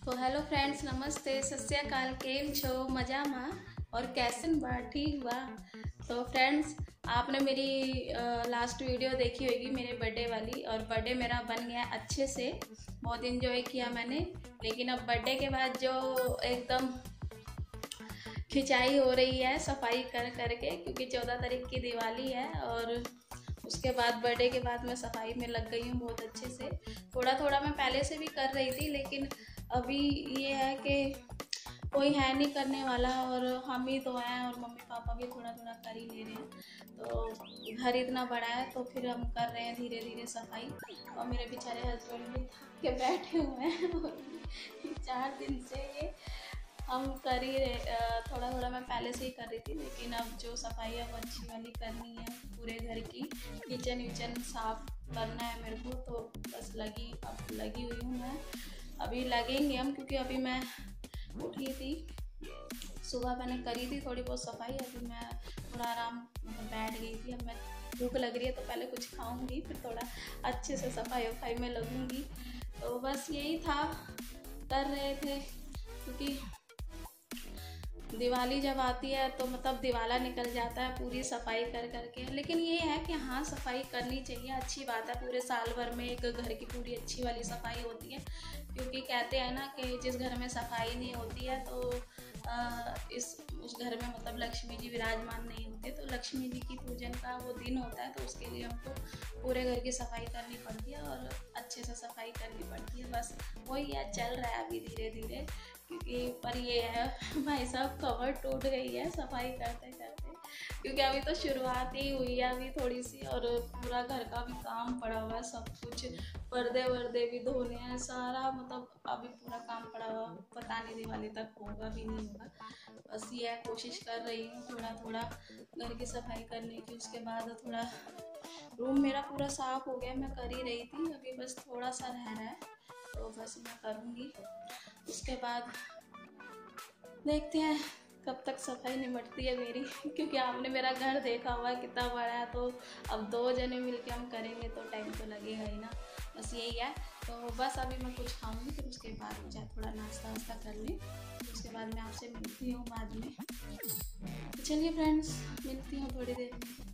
तो hello friends, नमस्ते, सत श्री अकाल। केम छो मजामा और कैसन बा? ठीक बा। तो फ्रेंड्स, आपने मेरी लास्ट वीडियो देखी होगी मेरे बर्थडे वाली, और बर्थडे मेरा बन गया अच्छे से। बहुत इन्जॉय किया मैंने। लेकिन अब बर्थडे के बाद जो एकदम खिंचाई हो रही है सफाई कर करके, क्योंकि 14 तारीख की दिवाली है और उसके बाद बर्थडे के बाद मैं सफाई में लग गई हूँ बहुत अच्छे से। थोड़ा थोड़ा मैं पहले से भी कर रही थी, लेकिन अभी ये है कि कोई है नहीं करने वाला, और हम ही तो हैं और मम्मी पापा भी थोड़ा थोड़ा कर ही ले रहे हैं। तो घर इतना बड़ा है तो फिर हम कर रहे हैं धीरे धीरे सफाई। और मेरे बेचारे हस्बैंड भी थक के बैठे हुए हैं और 4 दिन से ये हम कर ही रहे। थोड़ा थोड़ा मैं पहले से ही कर रही थी, लेकिन अब जो सफाई है वो अच्छी वाली करनी है पूरे घर की। किचन विचन साफ करना है मेरे को, तो बस लगी हुई हूँ मैं। अभी लगेंगे हम, क्योंकि अभी मैं उठी थी, सुबह मैंने करी थी थोड़ी बहुत सफाई। अभी मैं थोड़ा आराम बैठ गई थी। अब मैं भूख लग रही है तो पहले कुछ खाऊंगी, फिर थोड़ा अच्छे से सफाई वफाई में लगूंगी। तो बस यही था, कर रहे थे, क्योंकि दिवाली जब आती है तो मतलब दिवाला निकल जाता है पूरी सफाई कर करके। लेकिन ये है कि हाँ, सफाई करनी चाहिए, अच्छी बात है। पूरे साल भर में एक घर की पूरी अच्छी वाली सफाई होती है, क्योंकि कहते हैं ना कि जिस घर में सफाई नहीं होती है तो उस घर में मतलब लक्ष्मी जी विराजमान नहीं होते। तो लक्ष्मी जी की पूजन का वो दिन होता है, तो उसके लिए हमको पूरे घर की सफाई करनी पड़ती है और अच्छे से सफाई करनी पड़ती है। बस वही है, चल रहा है अभी धीरे धीरे। क्योंकि पर ये है भाई साहब, कवर टूट गई है सफाई करते करते, क्योंकि अभी तो शुरुआत ही हुई है अभी थोड़ी सी, और पूरा घर का भी काम पड़ा हुआ है, सब कुछ पर्दे वर्दे भी धोने हैं, सारा मतलब अभी पूरा काम पड़ा हुआ। पता नहीं दिवाली तक होगा भी नहीं होगा। बस ये है, कोशिश कर रही हूँ थोड़ा थोड़ा घर की सफाई करने की। उसके बाद थोड़ा रूम मेरा पूरा साफ हो गया, मैं कर ही रही थी, अभी बस थोड़ा सा रह रहा है, तो बस मैं करूँगी। उसके बाद देखते हैं कब तक सफाई निपटती है मेरी क्योंकि आपने मेरा घर देखा हुआ है कितना बड़ा है, तो अब 2 जने मिलके हम करेंगे तो टाइम तो लगेगा ही ना। बस यही है। तो बस अभी मैं कुछ खाऊंगी, फिर उसके बाद मुझे थोड़ा नाश्ता वास्ता कर लें, उसके बाद मैं आपसे मिलती हूँ बाद में। तो चलिए फ्रेंड्स, मिलती हूँ थोड़ी देर में।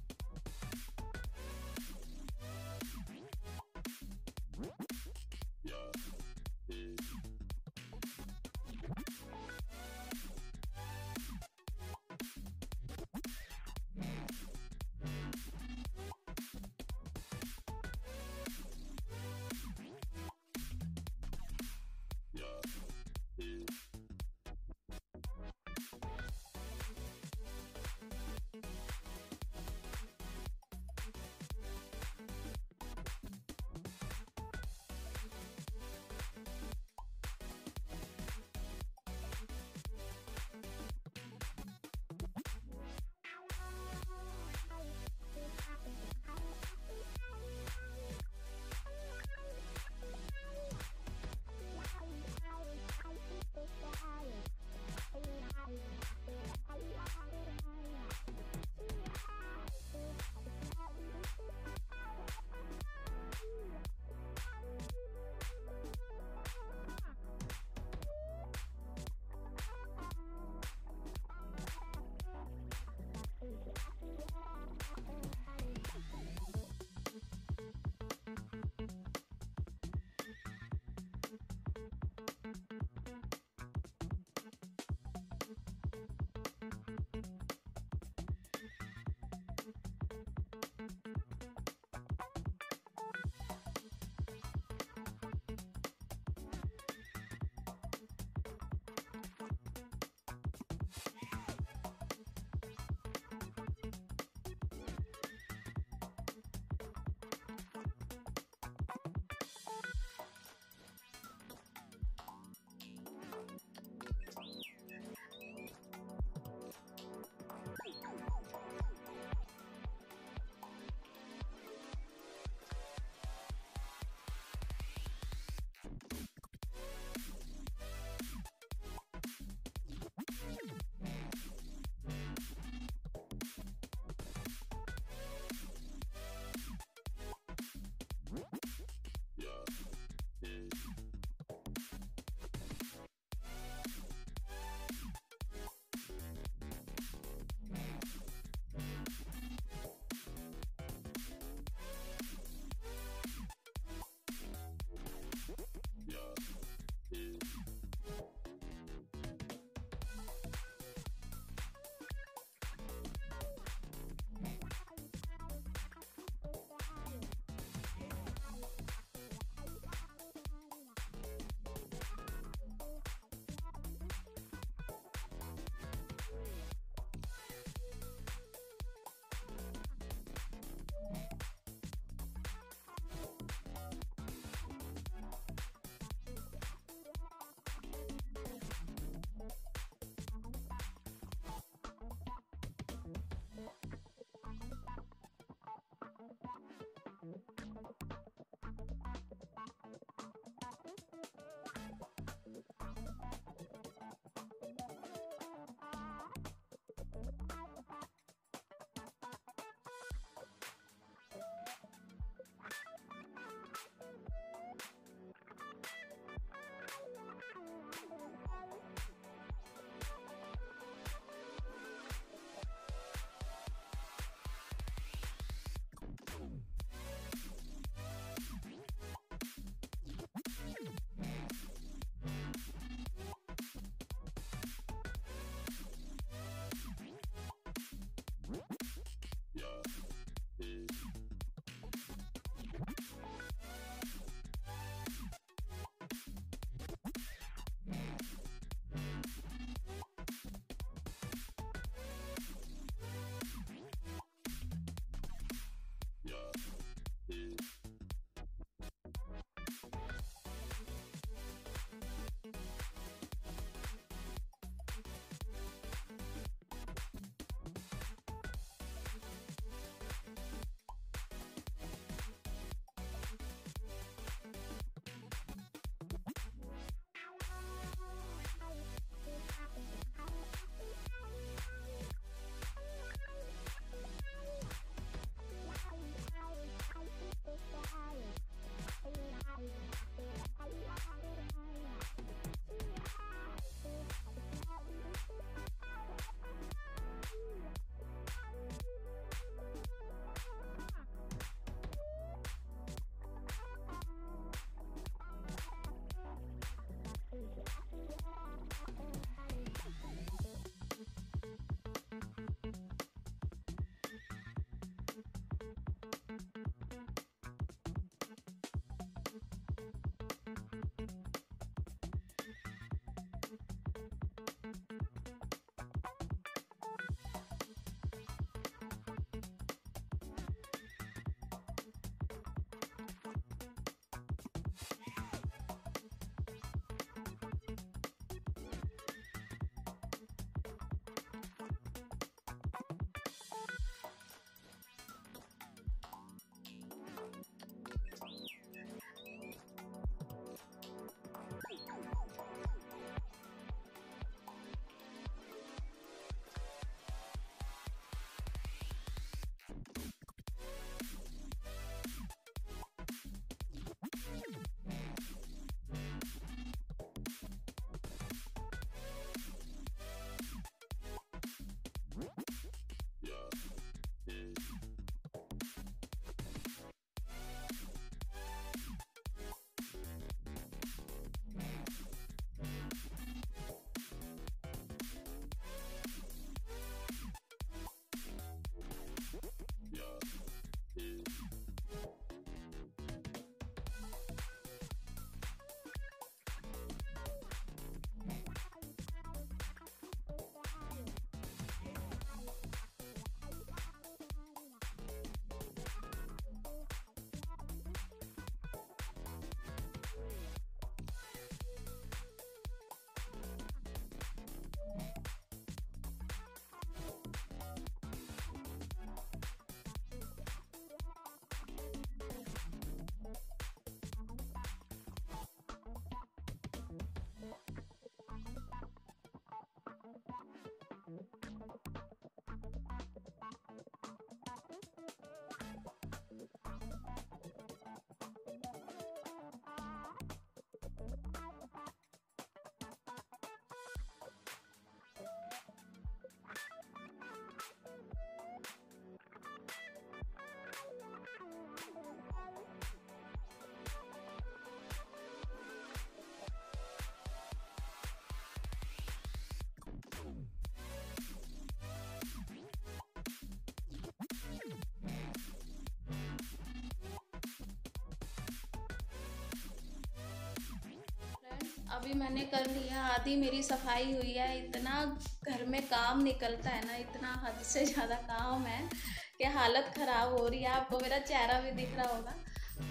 अभी मैंने कर लिया, आधी मेरी सफाई हुई है। इतना घर में काम निकलता है ना, इतना हद से ज़्यादा काम है कि हालत ख़राब हो रही है। आपको मेरा चेहरा भी दिख रहा होगा।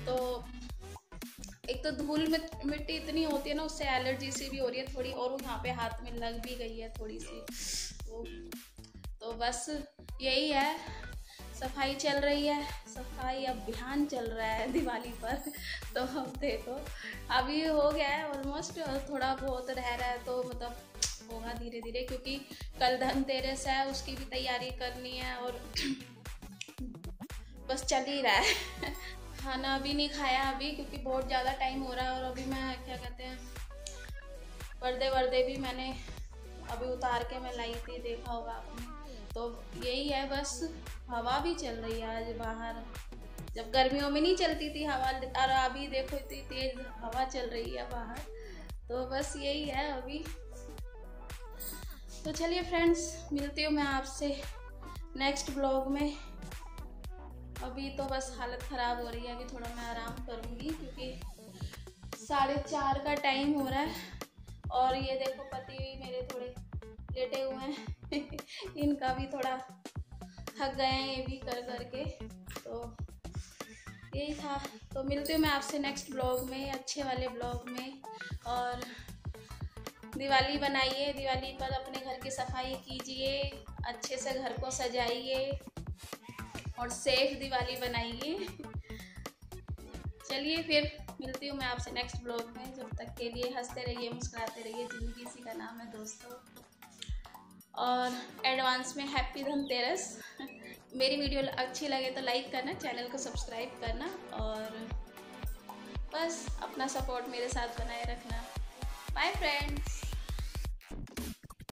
तो एक तो धूल मिट्टी इतनी होती है ना, उससे एलर्जी सी भी हो रही है थोड़ी, और यहाँ पे हाथ में लग भी गई है थोड़ी सी। तो बस यही है, सफाई चल रही है, सफाई अभियान चल रहा है दिवाली पर। तो अब देखो, अभी हो गया है ऑलमोस्ट, थोड़ा बहुत रह रहा है, तो मतलब होगा धीरे धीरे, क्योंकि कल धनतेरस है, उसकी भी तैयारी करनी है। और बस चल ही रहा है। खाना अभी नहीं खाया अभी, क्योंकि बहुत ज़्यादा टाइम हो रहा है। और अभी मैं क्या कहते हैं, पर्दे भी मैंने अभी उतार के मैं लाई थी, देखा होगा आपने। तो यही है, बस हवा भी चल रही है आज बाहर। जब गर्मियों में नहीं चलती थी हवा, और अभी देखो इतनी तेज हवा चल रही है बाहर। तो बस यही है अभी। तो चलिए फ्रेंड्स, मिलती हूँ मैं आपसे नेक्स्ट ब्लॉग में। अभी तो बस हालत ख़राब हो रही है, अभी थोड़ा मैं आराम करूँगी, क्योंकि 4:30 का टाइम हो रहा है। और ये देखो, पति भी मेरे थोड़े लेटे हुए हैं। इनका भी थोड़ा थक गए हैं ये भी कर करके। तो यही था। तो मिलती हूँ मैं आपसे नेक्स्ट ब्लॉग में, अच्छे वाले ब्लॉग में। और दिवाली बनाइए, दिवाली पर अपने घर की सफाई कीजिए, अच्छे से घर को सजाइए और सेफ दिवाली बनाइए। चलिए फिर मिलती हूँ मैं आपसे नेक्स्ट ब्लॉग में। जब तक के लिए हंसते रहिए, मुस्कुराते रहिए, ज़िंदगी इसी का नाम है दोस्तों। और एडवांस में हैप्पी धनतेरस। मेरी वीडियो अच्छी लगे तो लाइक करना, चैनल को सब्सक्राइब करना, और बस अपना सपोर्ट मेरे साथ बनाए रखना। Bye friends.